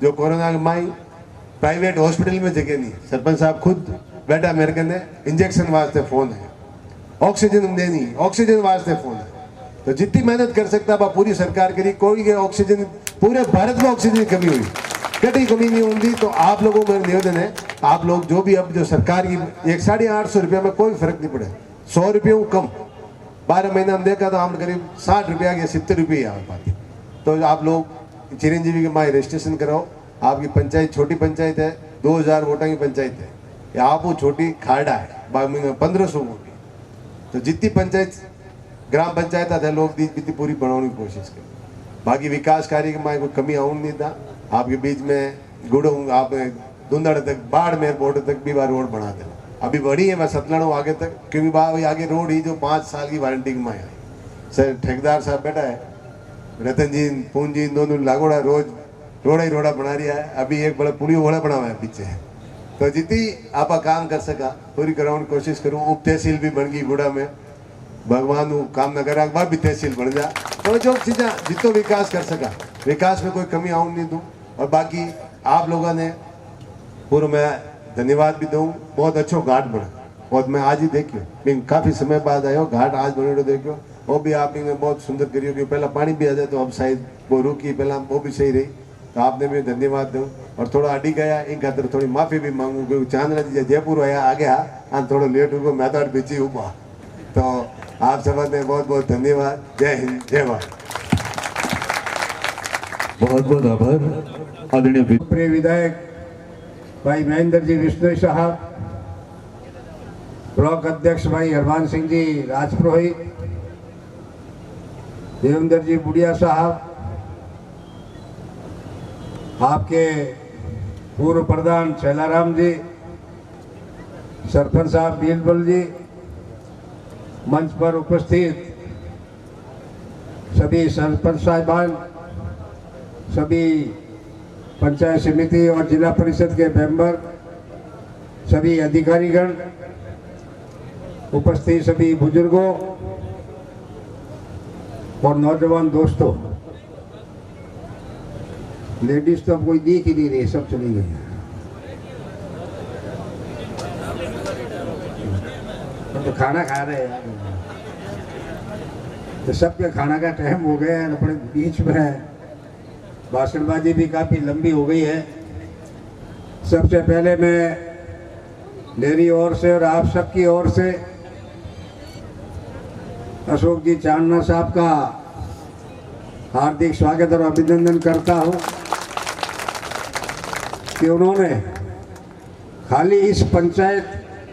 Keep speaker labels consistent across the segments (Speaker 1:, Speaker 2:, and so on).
Speaker 1: जो कोरोना के my private hospital में जगह नहीं, सरपंच साहब खुद बैठा मेरे कने इंजेक्शन वास्ते फोन है, ऑक्सीजन देनी ऑक्सीजन वास्ते फोन है। तो जितनी मेहनत कर सकता बा पूरी सरकार करी, कोई के ऑक्सीजन पूरे भारत में ऑक्सीजन की कमी हुई, कहीं कमी नहीं होगी। तो आप लोगों को निवेदन है, आप लोग जो भी अब जो सरकार की 850 रुपया में कोई फर्क नहीं पड़े, 100 रुपये कम 12 महीना हम देखा तो हम करीब 60 रुपया या 70 रुपये आ पाते। तो आप लोग चिरंजीवी के माए रजिस्ट्रेशन कराओ। आपकी पंचायत छोटी पंचायत है, 2000 वोटा की पंचायत है, या आप वो छोटी खाड़ा है 1500 वोट। तो जितनी पंचायत ग्राम पंचायत है लोग जितनी पूरी बनाने की कोशिश करें। बाकी विकास कार्य के माए कोई कमी आऊँ नहीं था। आपके बीच में गुड़ों आप धुंधड़ तक बाढ़ में बॉर्डर तक भी बार रोड बना देना, अभी बड़ी है बस सतलड़ों आगे तक, क्योंकि बाहर आगे रोड ही जो 5 साल की वारंटी में आई। सर ठेकेदार साहब बैठा है, रतन जी पून जी दोनों लागोड़ा रोज रोड़ा ही रोड़ा बना रहा है। अभी एक बड़ा पुलियो वाला बना हुआ है पीछे। तो जितनी आप काम कर सका पूरी कराने की कोशिश करूँ। उप तहसील भी बन गई गुड़ा में, भगवान काम न करा बार भी तहसील बन जा। तो जो चीज़ें जितो विकास कर सका, विकास में कोई कमी आऊँ नहीं दूँ। और बाकी आप लोगों ने पूरा मैं धन्यवाद भी दूँ। बहुत अच्छा घाट बना, और मैं आज ही देखियो, मैं काफ़ी समय बाद आयो, घाट आज बने तो देखियो। वो भी आप बहुत सुंदर करियो, कि पहला पानी भी आ जाए तो अब शायद वो रुकी, पहला वो भी सही रही। तो आपने भी धन्यवाद दूँ। और थोड़ा अड़ी गया इन खातर थोड़ी माफ़ी भी मांगू, क्योंकि चांदना जी जयपुर आया आ गया और थोड़ा लेट हो, मैं तो पीछे हुआ। तो आप सबने बहुत बहुत धन्यवाद। जय हिंद, जय भारत।
Speaker 2: बहुत बहुत आभार आदरणीय
Speaker 3: प्रिय विधायक भाई महेंद्र जी विश्नोई साहब, ब्लॉक अध्यक्ष भाई हरमान सिंह जी राजपुरोहित, देवेंद्र जी बुढ़िया साहब, आपके पूर्व प्रधान छैलाराम जी, सरपंच साहब बीरबल जी, मंच पर उपस्थित सभी सरपंच साहिबान, सभी पंचायत समिति और जिला परिषद के मेंबर, सभी अधिकारीगण, उपस्थित सभी बुजुर्गों और नौजवान दोस्तों। लेडीज तो अब कोई दिख ही नहीं रही, सब चली गई। तो खाना खा रहे हैं, तो सबके खाना का टाइम हो गया है, अपने बीच में भाषणबाजी भी काफ़ी लंबी हो गई है। सबसे पहले मैं मेरी ओर से और आप सबकी ओर से अशोक जी चांदना साहब का हार्दिक स्वागत और अभिनंदन करता हूं कि उन्होंने खाली इस पंचायत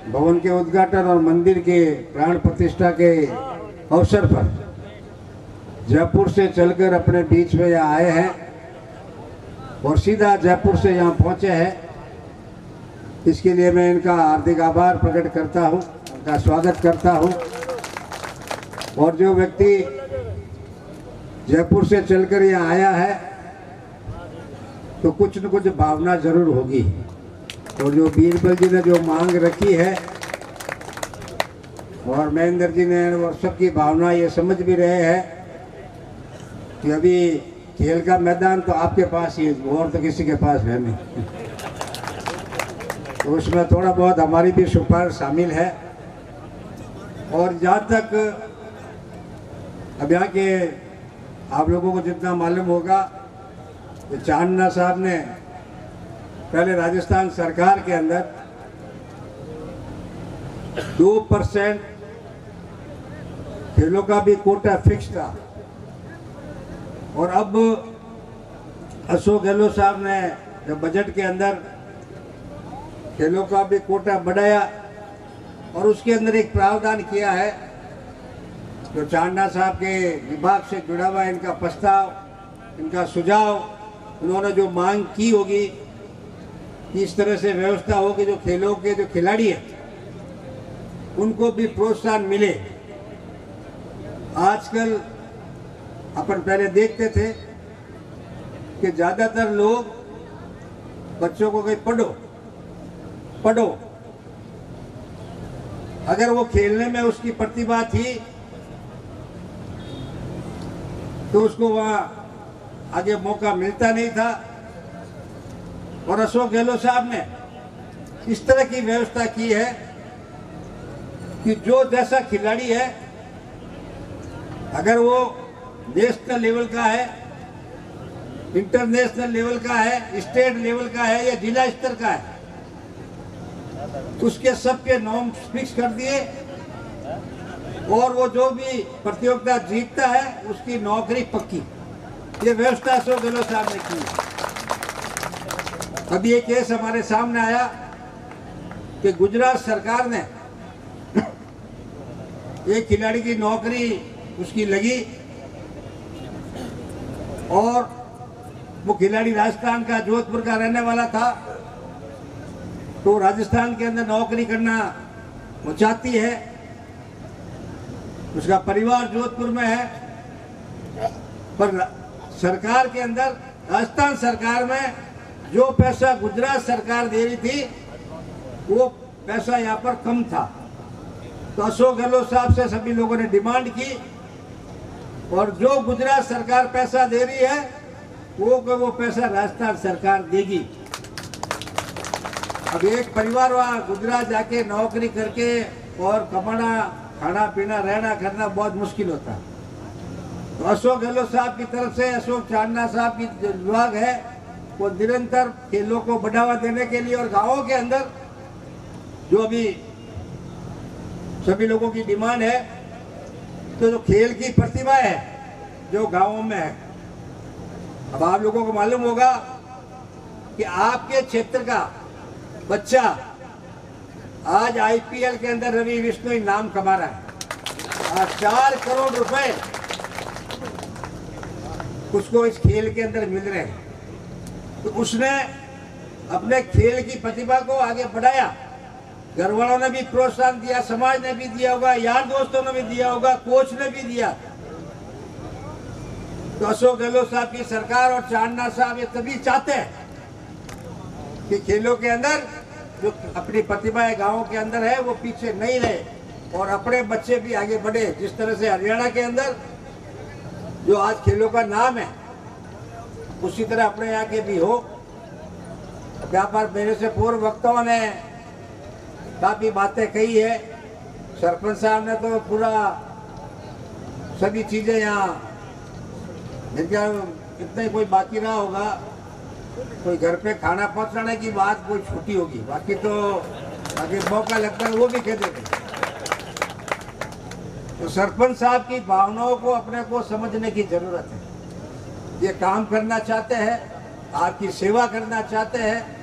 Speaker 3: भवन के उद्घाटन और मंदिर के प्राण प्रतिष्ठा के अवसर पर जयपुर से चलकर अपने बीच में यहाँ आए हैं और सीधा जयपुर से यहाँ पहुँचे हैं। इसके लिए मैं इनका हार्दिक आभार प्रकट करता हूँ, उनका स्वागत करता हूँ। और जो व्यक्ति जयपुर से चलकर यहाँ आया है तो कुछ न कुछ भावना जरूर होगी। और जो बीरबल जी ने जो मांग रखी है और महेंद्र जी ने और सबकी भावना ये समझ भी रहे हैं कि अभी खेल का मैदान तो आपके पास ही है और तो किसी के पास है नहीं, तो उसमें थोड़ा बहुत हमारी भी सिफारिश शामिल है। और जहाँ तक अब यहाँ के आप लोगों को जितना मालूम होगा तो चांदना साहब ने पहले राजस्थान सरकार के अंदर 2% खेलों का भी कोटा फिक्स था, और अब अशोक गहलोत साहब ने जब बजट के अंदर खेलों का भी कोटा बढ़ाया और उसके अंदर एक प्रावधान किया है, जो चांदना साहब के विभाग से जुड़ा हुआ इनका प्रस्ताव, इनका सुझाव, उन्होंने जो मांग की होगी कि इस तरह से व्यवस्था हो कि जो खेलों के जो खिलाड़ी हैं उनको भी प्रोत्साहन मिले। आजकल अपन पहले देखते थे कि ज़्यादातर लोग बच्चों को कहीं पढ़ो, अगर वो खेलने में उसकी प्रतिभा थी तो उसको वहाँ आगे मौका मिलता नहीं था। और अशोक गहलोत साहब ने इस तरह की व्यवस्था की है कि जो जैसा खिलाड़ी है, अगर वो नेशनल लेवल का है, इंटरनेशनल लेवल का है, स्टेट लेवल का है या जिला स्तर का है, उसके सबके नॉर्म्स फिक्स कर दिए और वो जो भी प्रतियोगिता जीतता है उसकी नौकरी पक्की। ये व्यवस्था अशोक गहलोत साहब ने की। अभी एक केस हमारे सामने आया कि गुजरात सरकार ने एक खिलाड़ी की नौकरी उसकी लगी और वो खिलाड़ी राजस्थान का, जोधपुर का रहने वाला था, तो राजस्थान के अंदर नौकरी करना वो चाहती है, उसका परिवार जोधपुर में है, पर सरकार के अंदर, राजस्थान सरकार में जो पैसा गुजरात सरकार दे रही थी वो पैसा यहाँ पर कम था। तो अशोक गहलोत साहब से सभी लोगों ने डिमांड की और जो गुजरात सरकार पैसा दे रही है वो पैसा राजस्थान सरकार देगी। अब एक परिवार वहाँ गुजरात जाके नौकरी करके और कमाना, खाना पीना, रहना करना बहुत मुश्किल होता है। तो अशोक गहलोत साहब की तरफ से, अशोक चांदना साहब की जो विभाग है वो निरंतर खेलों को बढ़ावा देने के लिए और गांवों के अंदर जो अभी सभी लोगों की डिमांड है, तो जो खेल की प्रतिभा है जो गांवों में है, अब आप लोगों को मालूम होगा कि आपके क्षेत्र का बच्चा आज आईपीएल के अंदर रवि विष्णु इनाम कमा रहा है। 4 करोड़ रुपए उसको इस खेल के अंदर मिल रहे हैं। तो उसने अपने खेल की प्रतिभा को आगे बढ़ाया, घर वालों ने भी प्रोत्साहन दिया, समाज ने भी दिया होगा, यार दोस्तों ने भी दिया होगा, कोच ने भी दिया। तो अशोक गहलोत साहब की सरकार और चांदना साहब ये तभी चाहते हैं कि खेलों के अंदर जो अपनी प्रतिभाएं गांवों के अंदर है वो पीछे नहीं रहे और अपने बच्चे भी आगे बढ़े। जिस तरह से हरियाणा के अंदर जो आज खेलों का नाम है, उसी तरह अपने यहाँ के भी हो। यहाँ पर मेरे से पूर्व वक्ताओं ने काफी बातें कही है, सरपंच साहब ने तो पूरा सभी चीजें यहाँ, जिनका इतना ही कोई बाकी रहा होगा, कोई घर पे खाना पहुंचाने की बात कोई छुट्टी होगी, बाकी तो आगे मौका लगता है वो भी कह देते। तो सरपंच साहब की भावनाओं को अपने को समझने की जरूरत है। ये काम करना चाहते हैं, आपकी सेवा करना चाहते हैं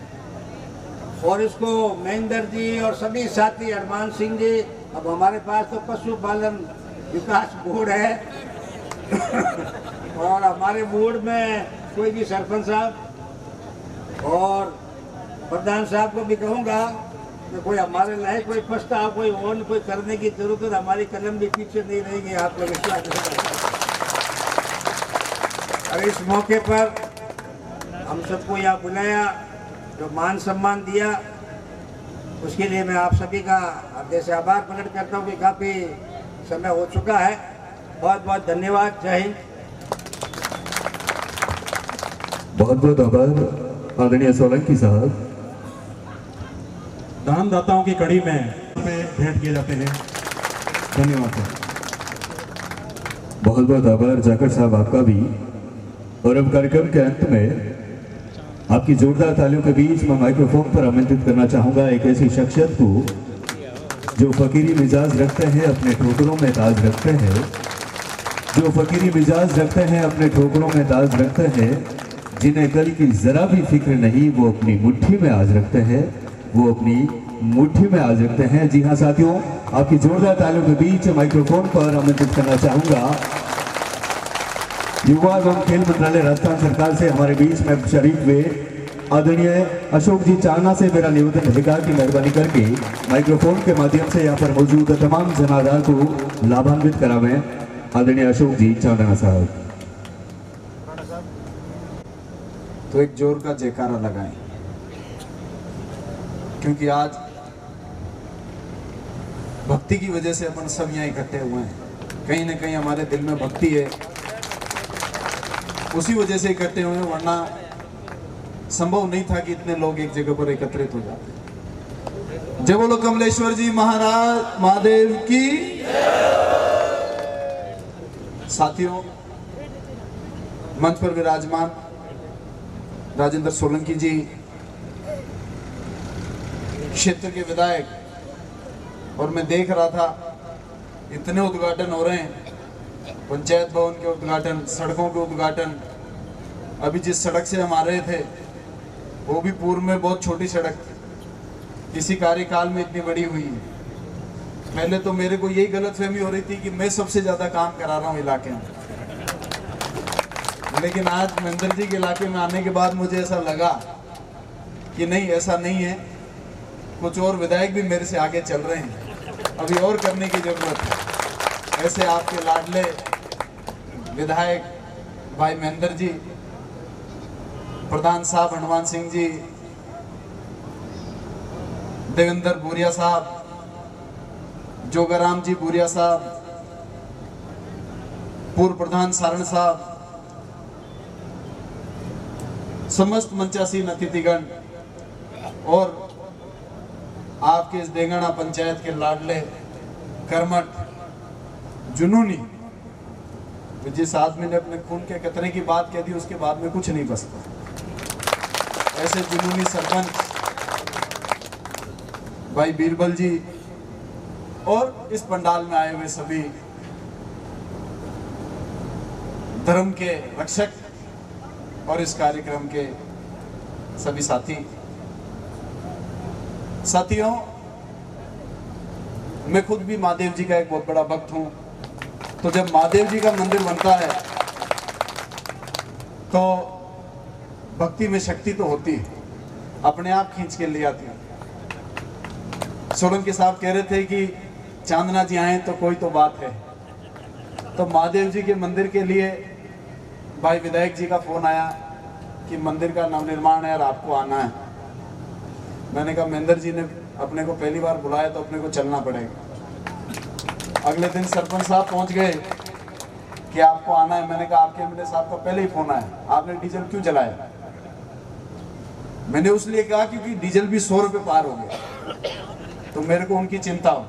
Speaker 3: और इसको महेंद्र जी और सभी साथी, हरमान सिंह जी, अब हमारे पास तो पशुपालन विकास बोर्ड है और हमारे बोर्ड में कोई भी सरपंच साहब और प्रधान साहब को भी कहूँगा कि कोई हमारे लायक कोई प्रस्ताव, कोई ओन, कोई करने की जरूरत है, हमारी कलम भी पीछे नहीं रहेगी, आप लोग विश्वास करें। और इस मौके पर हम सबको यहाँ बुलाया, जो मान सम्मान दिया, उसके लिए मैं आप सभी का हृदय से आभार प्रकट करता हूँ कि काफ़ी समय हो चुका है। बहुत बहुत धन्यवाद। जय हिंद।
Speaker 2: बहुत बहुत आभार आदरणीय सोलंकी साहब।
Speaker 4: दानदाताओं की कड़ी में भेंट किए जाते हैं। धन्यवाद सर।
Speaker 2: बहुत बहुत आभार जाकर साहब आपका भी। और अब कार्यक्रम के अंत में आपकी जोरदार तालियों के बीच मैं माइक्रोफोन पर आमंत्रित करना चाहूंगा एक ऐसी शख्सियत को जो फकीरी मिजाज रखते हैं, अपने ठोकरों में ताज रखते हैं, जो फकीरी मिजाज रखते हैं, अपने ठोकरों में ताज रखते हैं, जिन्हें कल की जरा भी फिक्र नहीं, वो अपनी मुट्ठी में आज रखते हैं, वो अपनी मुट्ठी में आज रखते हैं। जी हाँ साथियों, आपकी जोरदार तालियों के बीच माइक्रोफोन पर आमंत्रित करना चाहूंगा युवा एवं खेल मंत्रालय राजस्थान सरकार से हमारे बीच में शरीक हुए आदरणीय अशोक जी चांदना से मेरा निवेदन रहेगा कि मेहरबानी करके माइक्रोफोन के माध्यम से यहाँ पर मौजूद तमाम जनाधार को लाभान्वित करावें। आदरणीय अशोक जी चांदना साहब।
Speaker 5: तो एक जोर का जयकारा लगाएं, क्योंकि आज भक्ति की वजह से अपन सब यहाँ इकट्ठे हुए हैं। कहीं ना कहीं हमारे दिल में भक्ति है, उसी वजह से इकट्ठे हुए हैं, वरना संभव नहीं था कि इतने लोग एक जगह पर एकत्रित हो जाते। जय बोलो कमलेश्वर जी महाराज महादेव की। साथियों, मंच पर विराजमान राजेंद्र सोलंकी जी क्षेत्र के विधायक, और मैं देख रहा था इतने उद्घाटन हो रहे हैं, पंचायत भवन के उद्घाटन, सड़कों के उद्घाटन। अभी जिस सड़क से हम आ रहे थे वो भी पूर्व में बहुत छोटी सड़क थी, इसी कार्यकाल में इतनी बड़ी हुई है। पहले तो मेरे को यही गलतफहमी हो रही थी कि मैं सबसे ज्यादा काम करा रहा हूँ इलाके में, लेकिन आज महेंद्र जी के इलाके में आने के बाद मुझे ऐसा लगा कि नहीं, ऐसा नहीं है। कुछ और विधायक भी मेरे से आगे चल रहे हैं, अभी और करने की जरूरत है। ऐसे आपके लाडले विधायक भाई महेंद्र जी, प्रधान साहब हनुमान सिंह जी, देवेंद्र भूरिया साहब, जोगाराम जी भूरिया साहब, पूर्व प्रधान सारण साहब, समस्त मंचासीन अतिथिगण और आपके इस देंगाना पंचायत के लाडले कर्मठ जुनूनी, जिस आदमी ने अपने खून के कतरे की बात कह दी उसके बाद में कुछ नहीं बचता, ऐसे जुनूनी सरपंच भाई बीरबल जी और इस पंडाल में आए हुए सभी धर्म के रक्षक और इस कार्यक्रम के सभी साथियों, मैं खुद भी महादेव जी का एक बहुत बड़ा भक्त हूं। तो जब महादेव जी का मंदिर बनता है तो भक्ति में शक्ति तो होती है, अपने आप खींच के ले आती है। सोलंकी साहब कह रहे थे कि चांदना जी आए तो कोई तो बात है, तो महादेव जी के मंदिर के लिए भाई विधायक जी का फोन आया कि मंदिर का नवनिर्माण है और आपको आना है। मैंने कहा महेंद्र जी ने अपने को पहली बार बुलाया तो अपने को चलना पड़ेगा। अगले दिन सरपंच साहब पहुंच गए कि आपको आना है। मैंने कहा आपके एमएलए साहब का पहले ही फोन आया, आपने डीजल क्यों जलाया? मैंने उसलिए कहा क्योंकि डीजल भी 100 रुपये पार हो गया, तो मेरे को उनकी चिंता हो,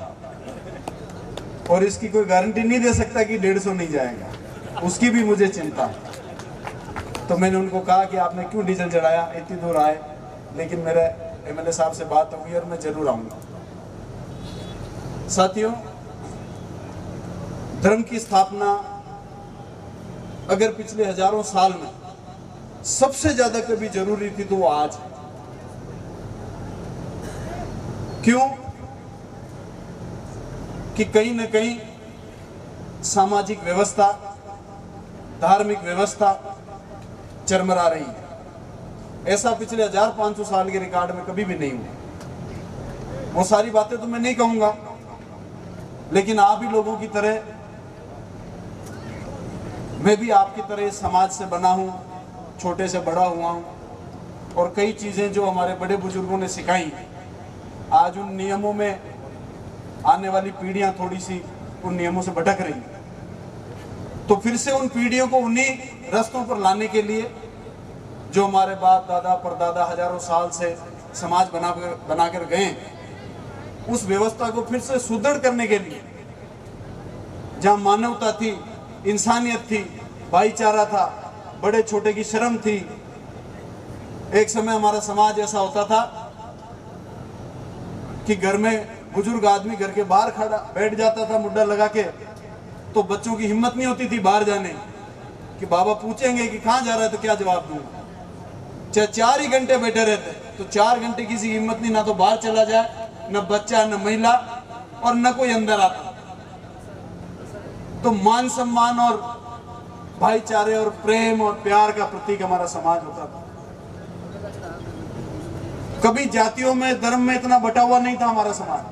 Speaker 5: और इसकी कोई गारंटी नहीं दे सकता कि 150 नहीं जाएगा, उसकी भी मुझे चिंता। तो मैंने उनको कहा कि आपने क्यों डीजल जलाया, इतनी दूर आए, लेकिन मेरे एमएलए साहब से बात हो गई और मैं जरूर आऊंगा। साथियों, धर्म की स्थापना अगर पिछले हजारों साल में सबसे ज्यादा कभी जरूरी थी तो वो आज है। क्यों? कि कहीं ना कहीं सामाजिक व्यवस्था, धार्मिक व्यवस्था चरमरा रही है। ऐसा पिछले 1500 साल के रिकॉर्ड में कभी भी नहीं हुआ। वो सारी बातें तो मैं नहीं कहूंगा, लेकिन आप ही लोगों की तरह मैं भी आपकी तरह इस समाज से बना हूं, छोटे से बड़ा हुआ हूं, और कई चीजें जो हमारे बड़े बुजुर्गों ने सिखाई, आज उन नियमों में आने वाली पीढ़ियां थोड़ी सी उन नियमों से भटक रही। तो फिर से उन पीढ़ियों को उन्हीं रास्तों पर लाने के लिए जो हमारे बाप दादा परदादा हजारों साल से समाज बनाकर गए, उस व्यवस्था को फिर से सुदृढ़ करने के लिए, जहां मानवता थी, इंसानियत थी, भाईचारा था, बड़े छोटे की शर्म थी। एक समय हमारा समाज ऐसा होता था कि घर में बुजुर्ग आदमी घर के बाहर खड़ा बैठ जाता था मुड्डा लगा के, तो बच्चों की हिम्मत नहीं होती थी बाहर जाने कि बाबा पूछेंगे कि कहां जा रहा है तो क्या जवाब दूंगा। चाहे 4 ही घंटे बैठे रहते तो 4 घंटे किसी की हिम्मत नहीं, ना तो बाहर चला जाए, न बच्चा न महिला, और न कोई अंदर आता। तो मान सम्मान और भाईचारे और प्रेम और प्यार का प्रतीक हमारा समाज होता था। कभी जातियों में, धर्म में इतना बटा हुआ नहीं था हमारा समाज।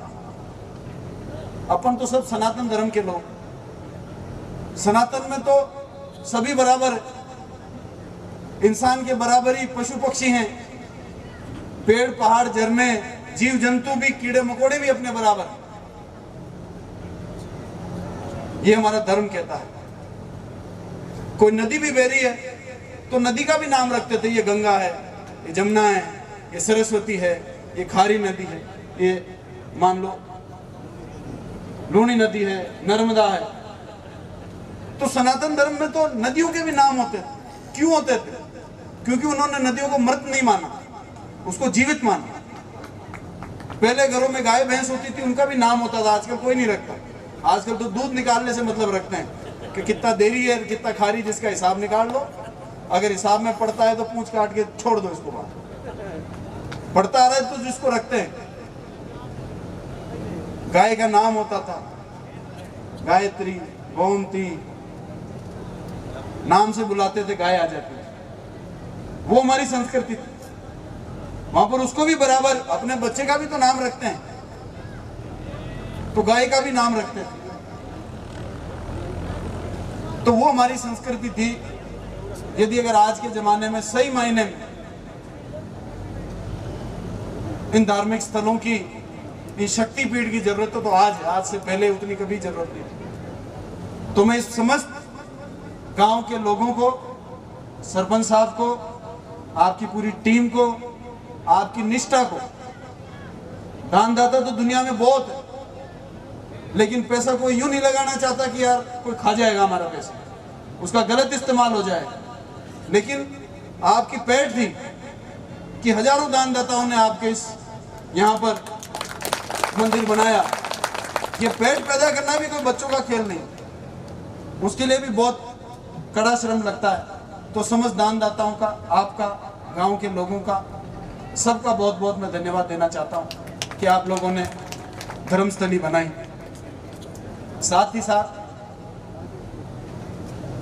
Speaker 5: अपन तो सब सनातन धर्म के लोग, सनातन में तो सभी बराबर है, इंसान के बराबर ही पशु पक्षी हैं, पेड़ पहाड़ झरने जीव जंतु भी, कीड़े मकोड़े भी अपने बराबर। ये हमारा धर्म कहता है। कोई नदी भी बह रही है तो नदी का भी नाम रखते थे, ये गंगा है, ये जमुना है, ये सरस्वती है, ये खारी नदी है, ये मान लो लूणी नदी है, नर्मदा है। तो सनातन धर्म में तो नदियों के भी नाम होते थे। क्यों होते थे? क्योंकि उन्होंने नदियों को मृत नहीं माना, उसको जीवित माना। पहले घरों में गाय भैंस होती थी, उनका भी नाम होता था, आजकल कोई नहीं रखता। आजकल तो दूध निकालने से मतलब रखते हैं कि कितना देरी है, कितना खारी, जिसका हिसाब निकाल लो। अगर हिसाब में पड़ता है तो पूंछ काट के छोड़ दो इसको बाहर। पड़ता आ रहा है तो जिसको रखते हैं। गाय का नाम होता था गायत्री, गोमती, नाम से बुलाते थे, गाय आ जाती थी। वो हमारी संस्कृति थी। वहां पर उसको भी बराबर, अपने बच्चे का भी तो नाम रखते हैं, तो गाय का भी नाम रखते थे। तो वो हमारी संस्कृति थी। यदि अगर आज के जमाने में सही मायने में इन धार्मिक स्थलों की, इन शक्तिपीठ की जरूरत है तो आज से पहले उतनी कभी जरूरत नहीं थी। तो मैं इस समस्त गांव के लोगों को, सरपंच साहब को, आपकी पूरी टीम को, आपकी निष्ठा को, दानदाता तो दुनिया में बहुत है, लेकिन पैसा कोई यूं नहीं लगाना चाहता कि यार कोई खा जाएगा हमारा पैसा, उसका गलत इस्तेमाल हो जाएगा। लेकिन आपकी पैठ थी कि हजारों दानदाताओं ने आपके इस यहाँ पर मंदिर बनाया। ये पेट पैदा करना भी कोई बच्चों का खेल नहीं, उसके लिए भी बहुत कड़ा श्रम लगता है। तो समस्त दानदाताओं का, आपका, गांव के लोगों का, सबका बहुत बहुत मैं धन्यवाद देना चाहता हूं कि आप लोगों ने धर्मस्थली बनाई। साथ ही साथ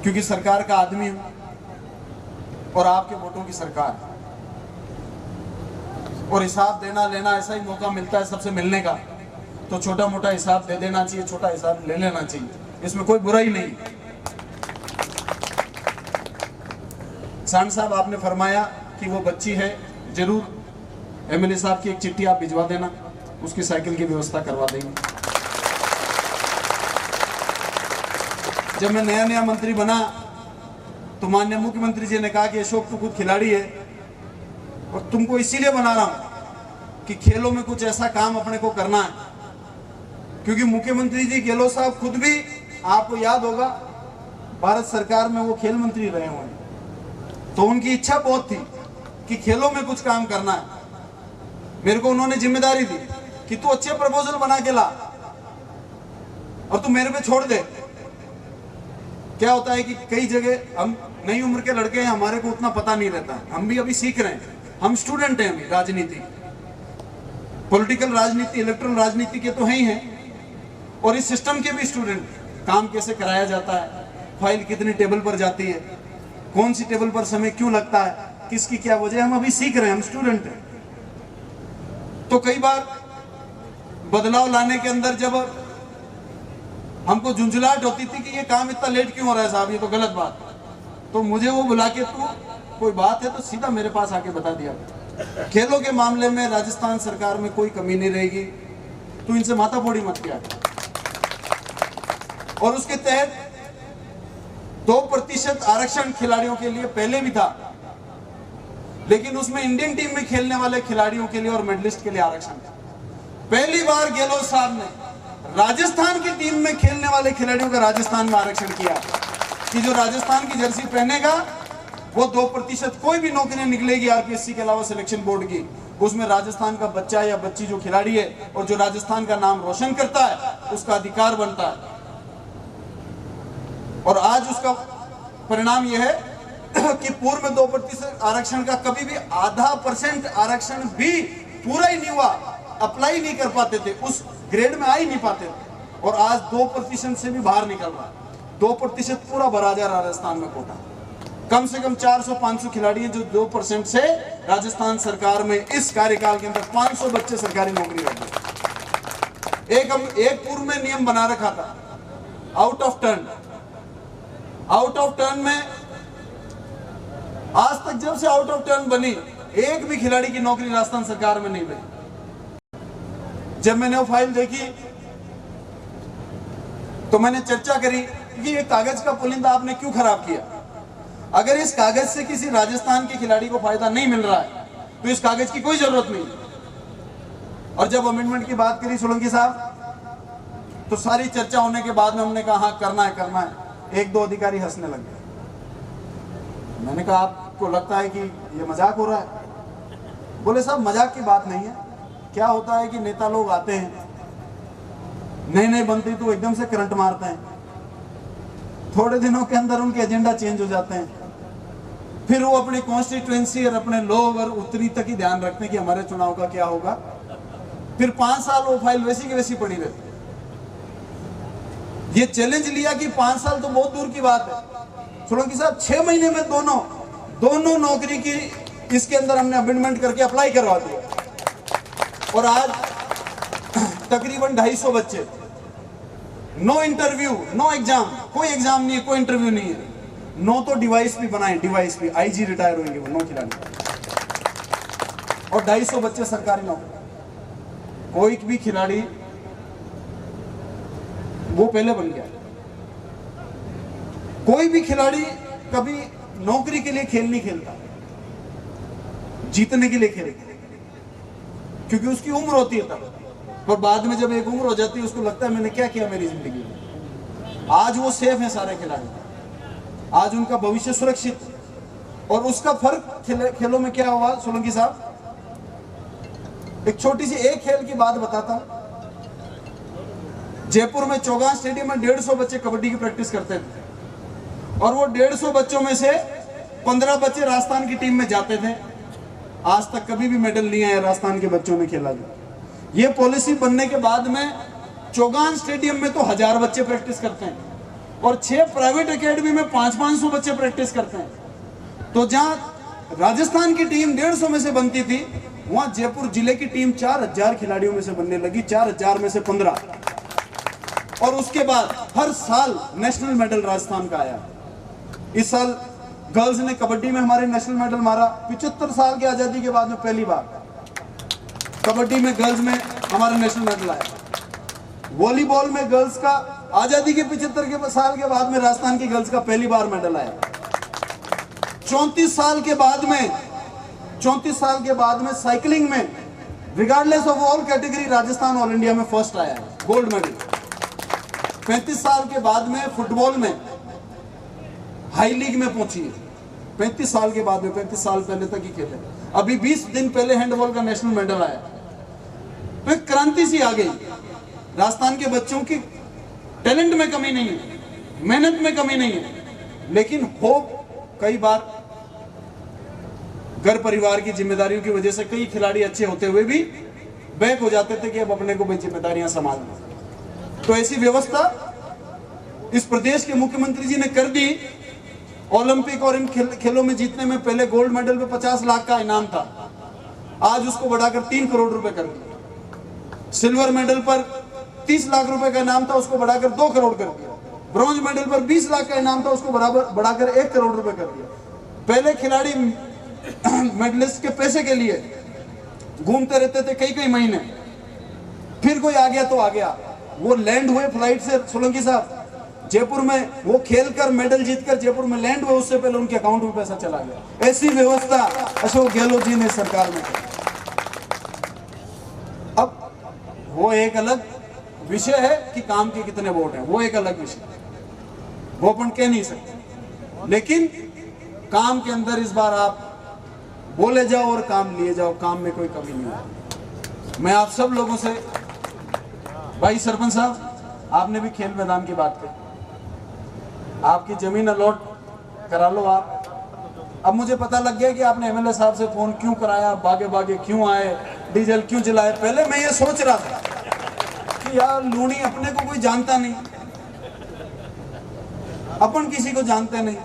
Speaker 5: क्योंकि सरकार का आदमी हूं और आपके वोटों की सरकार, और हिसाब देना लेना ऐसा ही मौका मिलता है सबसे मिलने का, तो छोटा मोटा हिसाब दे देना चाहिए, छोटा हिसाब ले लेना चाहिए, इसमें कोई बुराई नहीं। सांड साहब, आपने फरमाया कि वो बच्ची है, जरूर एमएलए साहब की एक चिट्ठी आप भिजवा देना, उसकी साइकिल की व्यवस्था करवा देंगे। जब मैं नया मंत्री बना तो माननीय मुख्यमंत्री जी ने कहा कि अशोक तू खुद खिलाड़ी है और तुमको इसीलिए बना रहा हूं कि खेलों में कुछ ऐसा काम अपने को करना है। क्योंकि मुख्यमंत्री जी गहलोत साहब खुद भी, आपको याद होगा, भारत सरकार में वो खेल मंत्री रहे हुए, तो उनकी इच्छा बहुत थी कि खेलों में कुछ काम करना है। मेरे को उन्होंने जिम्मेदारी दी कि तू अच्छे प्रपोजल बना के ला और तू मेरे पे छोड़ दे। क्या होता है कि कई जगह हम नई उम्र के लड़के हैं, हमारे को उतना पता नहीं रहता, हम भी अभी सीख रहे हैं, हम स्टूडेंट हैं अभी, राजनीति, पॉलिटिकल राजनीति, इलेक्ट्रल राजनीति के तो हैं ही हैं, और इस सिस्टम के भी स्टूडेंट, काम कैसे कराया जाता है, फाइल कितनी टेबल पर जाती है, कौन सी टेबल पर समय क्यों लगता है, किसकी क्या वजह, हम अभी सीख रहे हैं, हम स्टूडेंट हैं। तो कई बार बदलाव लाने के अंदर जब हमको झुंझुलाहट होती थी कि ये काम इतना लेट क्यों हो रहा है साहब, ये तो गलत बात, तो मुझे वो बुला के, तू कोई बात है तो सीधा मेरे पास आके बता दिया। खेलों के मामले में राजस्थान सरकार में कोई कमी नहीं रहेगी, तू इनसे माथाफोड़ी मत किया। और उसके तहत 2% आरक्षण खिलाड़ियों के लिए पहले भी था, लेकिन उसमें इंडियन टीम में खेलने वाले खिलाड़ियों के लिए और मेडलिस्ट के लिए आरक्षण था। पहली बार गहलोत साहब ने राजस्थान की टीम में खेलने वाले खिलाड़ियों का राजस्थान में आरक्षण किया कि जो राजस्थान की जर्सी पहनेगा वो 2% कोई भी नौकरियां निकलेगी आरपीएससी के अलावा सिलेक्शन बोर्ड की, उसमें राजस्थान का बच्चा या बच्ची जो खिलाड़ी है और जो राजस्थान का नाम रोशन करता है उसका अधिकार बनता है। और आज उसका परिणाम यह है कि पूर्व में 2% आरक्षण का कभी भी आधा % आरक्षण भी पूरा ही नहीं हुआ, अप्लाई नहीं कर पाते थे, उस ग्रेड में आ ही नहीं पाते थे, और आज 2% से भी बाहर निकल रहा है। 2% पूरा भरा जा रहा है राजस्थान में कोटा। कम से कम 400-500 खिलाड़ी हैं जो 2% से राजस्थान सरकार में इस कार्यकाल के अंदर 500 बच्चे सरकारी नौकरी लग गए। एक पूर्व में नियम बना रखा था, आउट ऑफ टर्न में आज तक जब से आउट ऑफ टर्न बनी एक भी खिलाड़ी की नौकरी राजस्थान सरकार में नहीं बनी। जब मैंने वो फाइल देखी तो मैंने चर्चा करी कि ये कागज का पुलिंदा आपने क्यों खराब किया। अगर इस कागज से किसी राजस्थान के खिलाड़ी को फायदा नहीं मिल रहा है तो इस कागज की कोई जरूरत नहीं। और जब अमेंडमेंट की बात करी सोलंकी साहब, तो सारी चर्चा होने के बाद में हमने कहा हाँ करना है। एक दो अधिकारी हंसने लग गए। मैंने कहा आपको लगता है कि ये मजाक हो रहा है? बोले साहब मजाक की बात नहीं है। क्या होता है कि नेता लोग आते हैं, नए बनते तो एकदम से करंट मारते हैं, थोड़े दिनों के अंदर उनके एजेंडा चेंज हो जाते हैं, फिर वो अपनी कॉन्स्टिट्यूएंसी और अपने लोग और उत्तरी तक ही ध्यान रखते हैं कि हमारे चुनाव का क्या होगा। फिर 5 साल वो फाइल वैसी की वैसी पड़ी रहती है। ये चैलेंज लिया कि 5 साल तो बहुत दूर की बात है, सोलंकी साहब 6 महीने में दोनों नौकरी की इसके अंदर हमने अमेंडमेंट करके अप्लाई करवा दिया। और आज तकरीबन 250 बच्चे, नो इंटरव्यू, नो एग्जाम, कोई एग्जाम नहीं है, कोई इंटरव्यू नहीं है। 9 तो डिवाइस भी बनाए, डिवाइस भी, आईजी रिटायर होंगे वो 9 खिलाड़ी, और 250 बच्चे सरकारी नौकरी। कोई भी खिलाड़ी वो पहले बन गया। कोई भी खिलाड़ी कभी नौकरी के लिए खेल नहीं खेलता, जीतने के लिए खेलता, क्योंकि उसकी उम्र होती है तब। पर बाद में जब एक उम्र हो जाती है उसको लगता है मैंने क्या किया मेरी जिंदगी में। आज वो सेफ है सारे खिलाड़ी, आज उनका भविष्य सुरक्षित। और उसका फर्क खेलों में क्या हुआ सोलंकी साहब, एक छोटी सी एक खेल की बात बताता हूं। जयपुर में चौगान स्टेडियम में 150 बच्चे कबड्डी की प्रैक्टिस करते थे, और वो 150 बच्चों में से 15 बच्चे राजस्थान की टीम में जाते थे। आज तक कभी भी मेडल नहीं आया राजस्थान के बच्चों ने खेला था। ये पॉलिसी बनने के बाद में चौगान स्टेडियम में तो 1000 बच्चे प्रैक्टिस करते हैं, और 6 प्राइवेट एकेडमी में 500-500 बच्चे प्रैक्टिस करते हैं। तो जहां राजस्थान की टीम 150 में से बनती थी, वहां जयपुर जिले की टीम 4000 खिलाड़ियों में से बनने लगी, 4000 में से 15। और उसके बाद हर साल नेशनल मेडल राजस्थान का आया। इस साल गर्ल्स ने कबड्डी में हमारे नेशनल मेडल मारा। 75 साल की आजादी के बाद में पहली बार कबड्डी में गर्ल्स में हमारा नेशनल मेडल आया। वॉलीबॉल में गर्ल्स का आजादी के 75 साल के बाद में राजस्थान की गर्ल्स का पहली बार मेडल आया। 34 साल के बाद में साइकिलिंग में regardless of all category Rajasthan all India में फर्स्ट आया है, गोल्ड मेडल। 35 साल के बाद में फुटबॉल में हाई लीग में पहुंची है। 35 साल के बाद में, 35 साल पहले तक ही खेले। अभी 20 दिन पहले हैंडबॉल का नेशनल मेडल आया। तो एक क्रांति सी आ गई। राजस्थान के बच्चों की टैलेंट में कमी नहीं है, मेहनत में कमी नहीं है, लेकिन होप कई बार घर परिवार की जिम्मेदारियों की वजह से कई खिलाड़ी अच्छे होते हुए भी बैक हो जाते थे कि अब अपने को भी जिम्मेदारियां संभालना। तो ऐसी व्यवस्था इस प्रदेश के मुख्यमंत्री जी ने कर दी। ओलंपिक और इन खेलों में जीतने में पहले गोल्ड मेडल पे 50 लाख का इनाम था, आज उसको बढ़ाकर 3 करोड़ रुपए कर दिया। सिल्वर मेडल पर 30 लाख रुपए का इनाम था, उसको बढ़ाकर 2 करोड़ कर दिया। ब्रॉन्ज मेडल पर 20 लाख का इनाम था, उसको बढ़ाकर 1 करोड़ रुपए कर दिया। पहले खिलाड़ी मेडलिस्ट के पैसे के लिए घूमते रहते थे कई महीने, फिर कोई आ गया तो आ गया। वो लैंड हुए फ्लाइट से सोलंकी साहब जयपुर में, वो खेलकर मेडल जीतकर जयपुर में लैंड हुए, उससे पहले उनके अकाउंट में पैसा चला गया। ऐसी व्यवस्था अशोक गहलोत जी ने सरकार में की। अब वो एक अलग विषय है कि काम के कितने वोट हैं, वो एक अलग विषय, वो अपन कह नहीं सकते। लेकिन काम के अंदर इस बार आप बोले जाओ और काम लिए जाओ, काम में कोई कमी नहीं है। मैं आप सब लोगों से, भाई सरपंच साहब आपने भी खेल मैदान की बात करी, आपकी जमीन अलॉट करा लो आप। अब मुझे पता लग गया कि आपने एमएलए साहब से फोन क्यों कराया, भागे क्यों आए, डीजल क्यों जलाए। पहले मैं ये सोच रहा था कि यार लूनी अपने को कोई जानता नहीं, अपन किसी को जानते नहीं।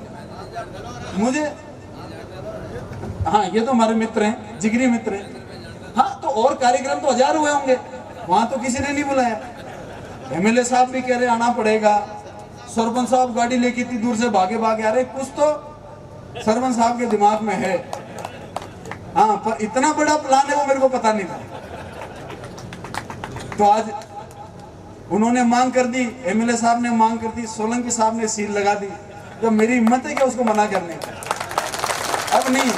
Speaker 5: मुझे हाँ, ये तो हमारे मित्र हैं, जिगरी मित्र हैं। हाँ, तो और कार्यक्रम तो 1000 हुए होंगे, वहां तो किसी ने नहीं बुलाया। एमएलए साहब भी कह रहे आना पड़ेगा, सरपंच साहब गाड़ी लेके इतनी दूर से भागे आ रहे, कुछ तो सरपंच साहब के दिमाग में है। हाँ, पर इतना बड़ा प्लान है वो मेरे को पता नहीं था। तो आज उन्होंने मांग कर दी, एमएलए साहब ने मांग कर दी, सोलंकी साहब ने सील लगा दी। जब मेरी हिम्मत है कि उसको मना करने की, अब नहीं।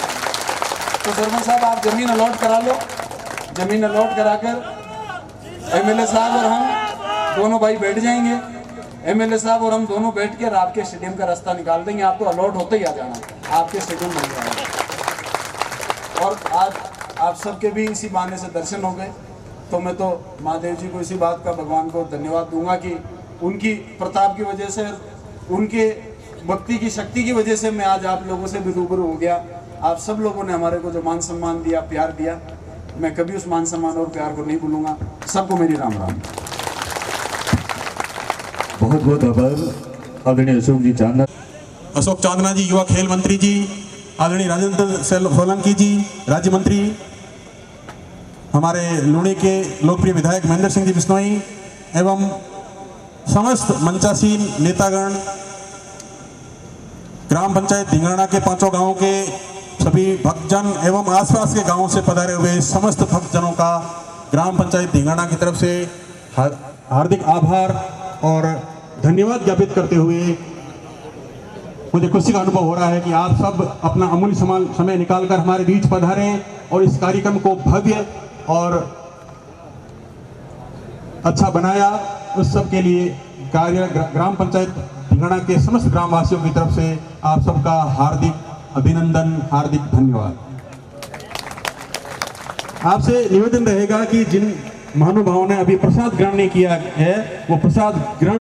Speaker 5: तो तो सरपंच साहब आप जमीन अलॉट करा लो, जमीन अलॉट कराकर एमएलए साहब और हम दोनों भाई बैठ जाएंगे। एमएलए साहब और हम दोनों बैठ कर आपके स्टेडियम का रास्ता निकाल देंगे। आपको अलॉट होते ही आ जाना, आपके स्टेडियम बन जाएगा। और आज आप सबके भी इसी बहाने से दर्शन हो गए, तो मैं तो महादेव जी को इसी बात का भगवान को धन्यवाद दूंगा कि उनकी प्रताप की वजह से, उनके भक्ति की शक्ति की वजह से मैं आज आप लोगों से भी रूबरू हो गया। आप सब लोगों ने हमारे को जो मान सम्मान दिया, प्यार दिया, मैं कभी उस मान सम्मान और प्यार को नहीं भूलूंगा। सबको मेरी राम राम।
Speaker 2: बहुत बहुत आभार आदरणीय अशोक जी चांदना।
Speaker 4: अशोक चांदना जी, युवा खेल मंत्री जी, आदरणीय राजेंद्र सोलंकी जी, राज्य मंत्री, हमारे लुणी के लोकप्रिय विधायक महेंद्र सिंह जी बिश्नोई एवं समस्त मंचासीन नेतागण, ग्राम पंचायत ढिंगराना के 5 गांवों के सभी भक्तजन एवं आसपास के गांवों से पधारे हुए समस्त भक्तजनों का ग्राम पंचायत ढिंगराना की तरफ से हार्दिक आभार और धन्यवाद ज्ञापित करते हुए मुझे खुशी का अनुभव हो रहा है कि आप सब अपना अमूल्य समय निकालकर हमारे बीच पधारे और इस कार्यक्रम को भव्य और अच्छा बनाया। उस सब के लिए ग्राम पंचायत ढिंगराना के समस्त ग्रामवासियों की तरफ से आप सबका हार्दिक अभिनंदन, हार्दिक धन्यवाद। आपसे निवेदन रहेगा कि जिन महानुभावों ने अभी प्रसाद ग्रहण नहीं किया है वो प्रसाद ग्रहण